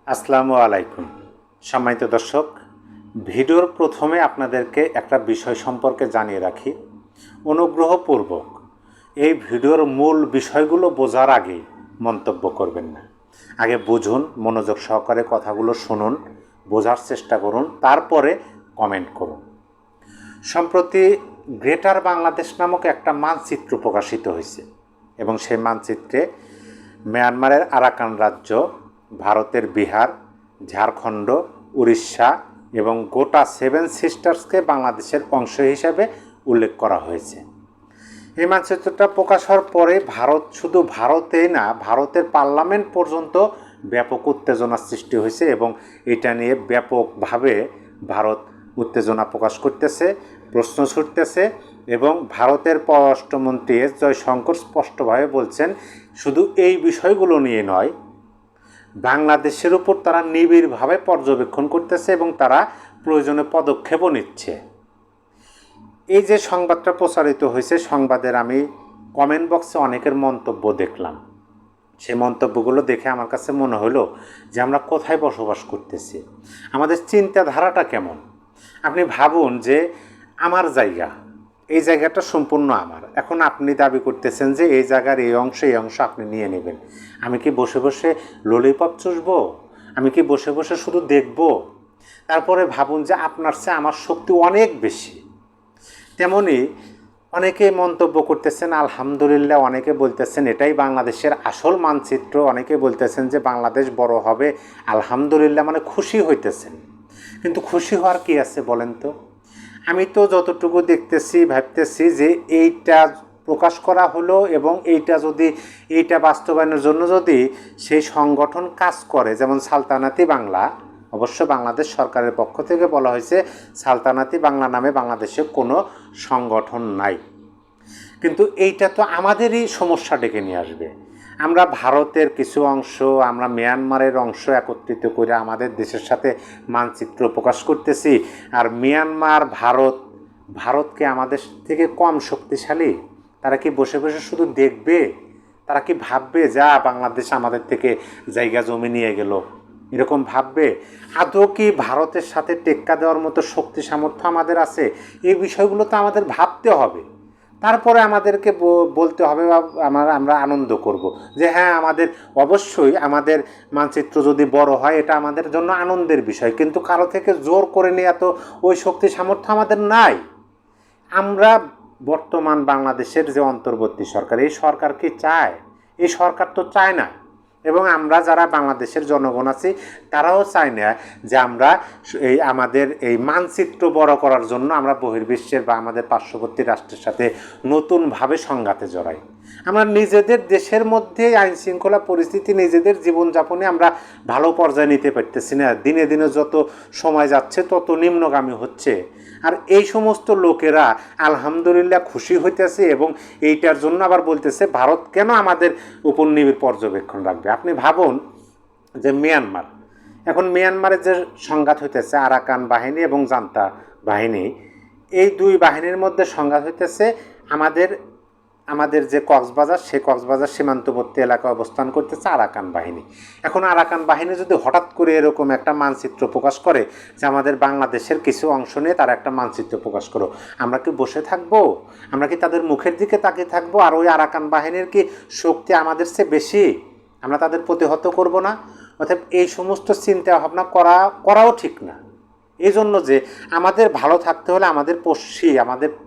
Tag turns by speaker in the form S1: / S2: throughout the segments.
S1: আসসালামু আলাইকুম। সম্মানিত দর্শক, ভিডিওর প্রথমে আপনাদেরকে একটা বিষয় সম্পর্কে জানিয়ে রাখি। অনুগ্রহপূর্বক এই ভিডিওর মূল বিষয়গুলো বোঝার আগেই মন্তব্য করবেন না। আগে বুঝুন, মনোযোগ সহকারে কথাগুলো শুনুন, বোঝার চেষ্টা করুন, তারপরে কমেন্ট করুন। সম্প্রতি গ্রেটার বাংলাদেশ নামক একটা মানচিত্র প্রকাশিত হয়েছে এবং সেই মানচিত্রে মিয়ানমারের আরাকান রাজ্য, ভারতের বিহার, ঝাড়খণ্ড, উড়িষ্যা এবং গোটা সেভেন সিস্টার্সকে বাংলাদেশের অংশ হিসাবে উল্লেখ করা হয়েছে। এই মানচিত্রটা প্রকাশ হওয়ার পরে শুধু ভারতেই না, ভারতের পার্লামেন্ট পর্যন্ত ব্যাপক উত্তেজনার সৃষ্টি হয়েছে এবং এটা নিয়ে ব্যাপকভাবে ভারত উত্তেজনা প্রকাশ করতেছে, প্রশ্ন ছুটতেছে এবং ভারতের পররাষ্ট্রমন্ত্রী এস জয়শঙ্কর স্পষ্টভাবে বলছেন, শুধু এই বিষয়গুলো নিয়ে নয়, বাংলাদেশের উপর তারা নিবিড়ভাবে পর্যবেক্ষণ করতেছে এবং তারা প্রয়োজনীয় পদক্ষেপও নিচ্ছে। এই যে সংবাদটা প্রচারিত হয়েছে, সংবাদের আমি কমেন্ট বক্সে অনেকের মন্তব্য দেখলাম। সেই মন্তব্যগুলো দেখে আমার কাছে মনে হলো যে আমরা কোথায় বসবাস করতেছি, আমাদের চিন্তাধারাটা কেমন। আপনি ভাবুন যে আমার জায়গা, এই জায়গাটা সম্পূর্ণ আমার। এখন আপনি দাবি করতেছেন যে এই জায়গার এই অংশ আপনি নিয়ে নেবেন। আমি কি বসে বসে ললিপপ চুষবো? আমি কি বসে বসে শুধু দেখব? তারপরে ভাবুন যে আপনার চেয়ে আমার শক্তি অনেক বেশি। তেমনি অনেকে মন্তব্য করতেছেন আলহামদুলিল্লাহ, অনেকে বলতেছেন এটাই বাংলাদেশের আসল মানচিত্র, অনেকে বলতেছেন যে বাংলাদেশ বড় হবে আলহামদুলিল্লাহ, মানে খুশি হইতেছেন। কিন্তু খুশি হওয়ার কি আছে বলেন তো? আমি তো যতটুকু দেখতেছি, ভাবতেছি যে এইটা প্রকাশ করা হলো এবং এইটা বাস্তবায়নের জন্য যদি সেই সংগঠন কাজ করে, যেমন সালতানাতি বাংলা, অবশ্য বাংলাদেশ সরকারের পক্ষ থেকে বলা হয়েছে সালতানাতি বাংলা নামে বাংলাদেশে কোনো সংগঠন নাই, কিন্তু এইটা তো আমাদেরই সমস্যা ডেকে নিয়ে আসবে। আমরা ভারতের কিছু অংশ, আমরা মিয়ানমারের অংশ একত্রিত করে আমাদের দেশের সাথে মানচিত্র প্রকাশ করতেছি, আর মিয়ানমার, ভারতকে আমাদের থেকে কম শক্তিশালী? তারা কি বসে বসে শুধু দেখবে? তারা কি ভাববে যা বাংলাদেশ আমাদের থেকে জায়গা জমি নিয়ে গেল, এরকম ভাববে? আদৌ কি ভারতের সাথে টেক্কা দেওয়ার মতো শক্তি সামর্থ্য আমাদের আছে? এই বিষয়গুলো তো আমাদের ভাবতে হবে, তারপরে আমাদেরকে বলতে হবে বা আমরা আনন্দ করব যে হ্যাঁ, অবশ্যই আমাদের মানচিত্র যদি বড় হয় এটা আমাদের জন্য আনন্দের বিষয়, কিন্তু কারো থেকে জোর করে নেওয়া তো ওই শক্তি সামর্থ্য আমাদের নাই। আমরা বর্তমান বাংলাদেশের যে অন্তর্বর্তী সরকার, এই সরকার কি চায়? এই সরকার তো চায় না। এবং আমরা যারা বাংলাদেশের জনগণ আছি তারাও চায় না যে আমরা আমাদের এই মানচিত্র বড় করার জন্য আমরা বহির্বিশ্বের বা আমাদের পার্শ্ববর্তী রাষ্ট্রের সাথে নতুনভাবে সংঘাতে জড়াই। আমরা নিজেদের দেশের মধ্যে আইন শৃঙ্খলা পরিস্থিতি, নিজেদের জীবনযাপনে আমরা ভালো পর্যায়ে নিতে পারতেছি না। দিনে দিনে যত সময় যাচ্ছে তত নিম্নগামী হচ্ছে। আর এই সমস্ত লোকেরা আলহামদুলিল্লাহ খুশি হইতেছে এবং এইটার জন্য আবার বলতেছে ভারত কেন আমাদের উপর নিবিড় পর্যবেক্ষণ রাখবে। আপনি ভাবুন যে এখন মিয়ানমারের যে সংঘাত হইতেছে, আরাকান বাহিনী এবং জান্তা বাহিনী, এই দুই বাহিনীর মধ্যে সংঘাত হইতেছে আমাদের যে কক্সবাজার, সেই কক্সবাজার সীমান্তবর্তী এলাকায় অবস্থান করতেছে আরাকান বাহিনী। এখন আরাকান বাহিনী যদি হঠাৎ করে এরকম একটা মানচিত্র প্রকাশ করে যে আমাদের বাংলাদেশের কিছু অংশ নিয়ে তারা একটা মানচিত্র প্রকাশ করো, আমরা কি বসে থাকবো? আমরা কি তাদের মুখের দিকে তাকিয়ে থাকবো? আর ওই আরাকান বাহিনীর কি শক্তি আমাদের চেয়ে বেশি? আমরা তাদের প্রতিহত করব না? অর্থাৎ এই সমস্ত চিন্তা ভাবনা করাও ঠিক না। এই জন্য যে আমাদের ভালো থাকতে হলে আমাদের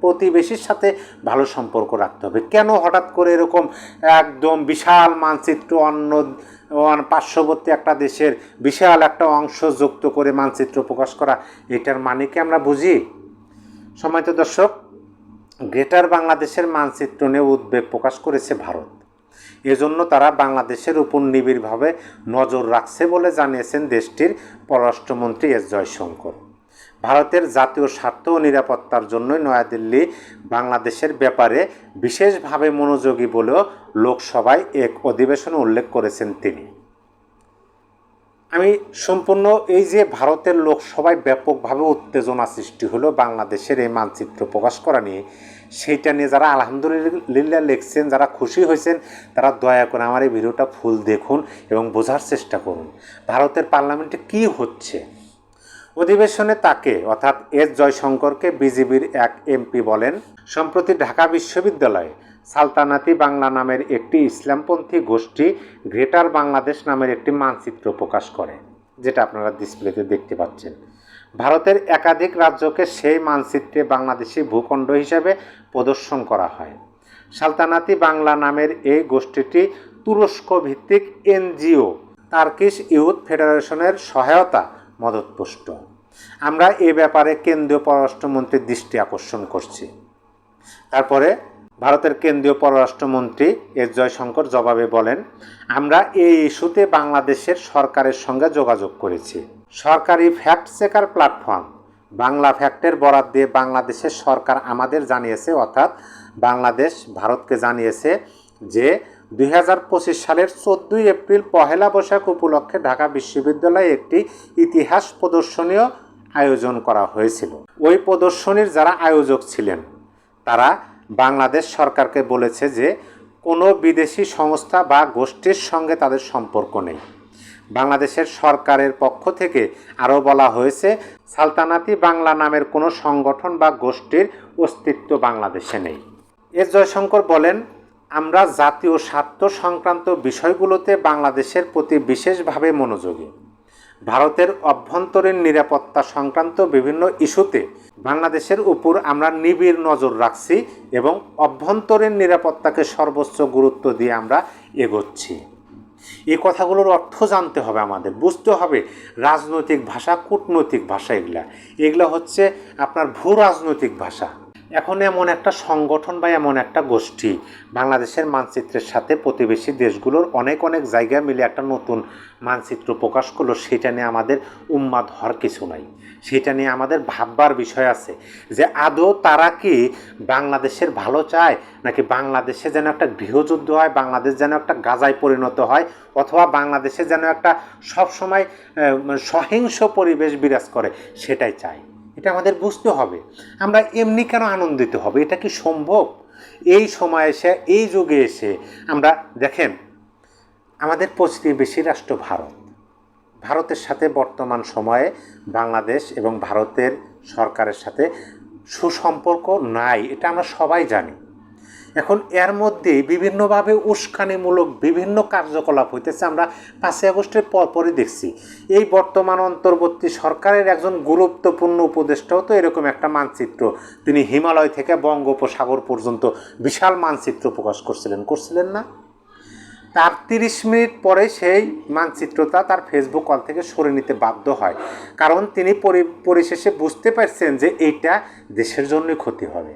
S1: প্রতিবেশীর সাথে ভালো সম্পর্ক রাখতে হবে। কেন হঠাৎ করে এরকম একদম বিশাল মানচিত্র, অন্য পার্শ্ববর্তী একটা দেশের বিশাল একটা অংশ যুক্ত করে মানচিত্র প্রকাশ করা, এটার মানে কি আমরা বুঝি? সম্মানিত দর্শক, গ্রেটার বাংলাদেশের মানচিত্র নিয়ে উদ্বেগ প্রকাশ করেছে ভারত। এজন্য তারা বাংলাদেশের উপর নিবিড়ভাবে নজর রাখছে বলে জানিয়েছেন দেশটির পররাষ্ট্রমন্ত্রী এস জয়শঙ্কর। ভারতের জাতীয় স্বার্থ ও নিরাপত্তার জন্যই নয়াদিল্লি বাংলাদেশের ব্যাপারে বিশেষভাবে মনোযোগী বলেও লোকসভায় এক অধিবেশনে উল্লেখ করেছেন তিনি। আমি সম্পূর্ণ এই যে ভারতের লোকসভায় ব্যাপকভাবে উত্তেজনা সৃষ্টি হলো বাংলাদেশের এই মানচিত্র প্রকাশ করা নিয়ে, সেইটা নিয়ে যারা আলহামদুলিল্লাহ লিখছেন, যারা খুশি হয়েছেন, তারা দয়া করে আমার এই ভিডিওটা ফুল দেখুন এবং বোঝার চেষ্টা করুন ভারতের পার্লামেন্টে কি হচ্ছে। অধিবেশনে তাকে অর্থাৎ এস জয়শঙ্করকে বিজেপির এক এমপি বলেন, সম্প্রতি ঢাকা বিশ্ববিদ্যালয়ে সালতানাতি বাংলা নামের একটি ইসলামপন্থী গোষ্ঠী গ্রেটার বাংলাদেশ নামের একটি মানচিত্র প্রকাশ করে, যেটা আপনারা ডিসপ্লেতে দেখতে পাচ্ছেন। ভারতের একাধিক রাজ্যকে সেই মানচিত্রে বাংলাদেশি ভূখণ্ড হিসেবে প্রদর্শন করা হয়। সালতানাতি বাংলা নামের এই গোষ্ঠীটি তুরস্ক ভিত্তিক এনজিও টার্কিশ ইউথ ফেডারেশনের সহায়তা মদতপুষ্ট। আমরা এ ব্যাপারে কেন্দ্রীয় পররাষ্ট্রমন্ত্রীর দৃষ্টি আকর্ষণ করছি। তারপরে ভারতের কেন্দ্রীয় পররাষ্ট্রমন্ত্রী এস জয়শঙ্কর জবাবে বলেন, আমরা এই ইস্যুতে বাংলাদেশের সরকারের সঙ্গে যোগাযোগ করেছি। সরকারি ফ্যাক্ট চেকার প্ল্যাটফর্ম বাংলা ফ্যাক্টের বরাত দিয়ে বাংলাদেশের সরকার আমাদের জানিয়েছে, অর্থাৎ বাংলাদেশ ভারতকে জানিয়েছে যে 2025 সালের 14 এপ্রিল পহেলা বৈশাখ উপলক্ষে ঢাকা বিশ্ববিদ্যালয়ে একটি ইতিহাস প্রদর্শনীও আয়োজন করা হয়েছিল। ওই প্রদর্শনীর যারা আয়োজক ছিলেন তারা বাংলাদেশ সরকারকে বলেছে যে কোনো বিদেশি সংস্থা বা গোষ্ঠীর সঙ্গে তাদের সম্পর্ক নেই। বাংলাদেশের সরকারের পক্ষ থেকে আরও বলা হয়েছে, সালতানাতি বাংলা নামের কোনো সংগঠন বা গোষ্ঠীর অস্তিত্ব বাংলাদেশে নেই। এস জয়শঙ্কর বলেন, আমরা জাতীয় স্বার্থ সংক্রান্ত বিষয়গুলোতে বাংলাদেশের প্রতি বিশেষভাবে মনোযোগী। ভারতের অভ্যন্তরীণ নিরাপত্তা সংক্রান্ত বিভিন্ন ইস্যুতে বাংলাদেশের উপর আমরা নিবিড় নজর রাখছি এবং অভ্যন্তরীণ নিরাপত্তাকে সর্বোচ্চ গুরুত্ব দিয়ে আমরা এগোচ্ছি। এই কথাগুলোর অর্থ জানতে হবে, আমাদের বুঝতে হবে রাজনৈতিক ভাষা, কূটনৈতিক ভাষা, এগুলা হচ্ছে আপনার ভূ রাজনৈতিক ভাষা। এখন এমন একটা সংগঠন বা এমন একটা গোষ্ঠী বাংলাদেশের মানচিত্রের সাথে প্রতিবেশী দেশগুলোর অনেক জায়গা মিলে একটা নতুন মানচিত্র প্রকাশ করলো, সেটা নিয়ে আমাদের উন্মাদ হওয়ার কিছু নাই। সেটা নিয়ে আমাদের ভাববার বিষয় আছে যে আদৌ তারা কি বাংলাদেশের ভালো চায়, নাকি বাংলাদেশে যেন একটা গৃহযুদ্ধ হয়, বাংলাদেশ যেন একটা গাজায় পরিণত হয়, অথবা বাংলাদেশে যেন একটা সবসময় সহিংস পরিবেশ বিরাজ করে, সেটাই চায়। এটা আমাদের বুঝতে হবে। আমরা এমনি কেন আনন্দিত হবে? এটা কি সম্ভব? এই সময় এসে, এই যুগে এসে আমরা দেখেন, আমাদের প্রতিবেশী রাষ্ট্র ভারতের সাথে বর্তমান সময়ে বাংলাদেশ এবং ভারতের সরকারের সাথে সুসম্পর্ক নাই, এটা আমরা সবাই জানি। এখন এর মধ্যে বিভিন্নভাবে উস্কানিমূলক বিভিন্ন কার্যকলাপ হইতেছে। আমরা 5 আগস্টের পরপরই দেখছি। এই বর্তমান অন্তর্বর্তী সরকারের একজন গুরুত্বপূর্ণ উপদেষ্টাও তো এরকম একটা মানচিত্র, তিনি হিমালয় থেকে বঙ্গোপসাগর পর্যন্ত বিশাল মানচিত্র প্রকাশ করছিলেন না? তার 30 মিনিট পরে সেই মানচিত্রটা তার ফেসবুক কল থেকে সরে নিতে বাধ্য হয়, কারণ তিনি পরিশেষে বুঝতে পারছেন যে এইটা দেশের জন্যই ক্ষতি হবে।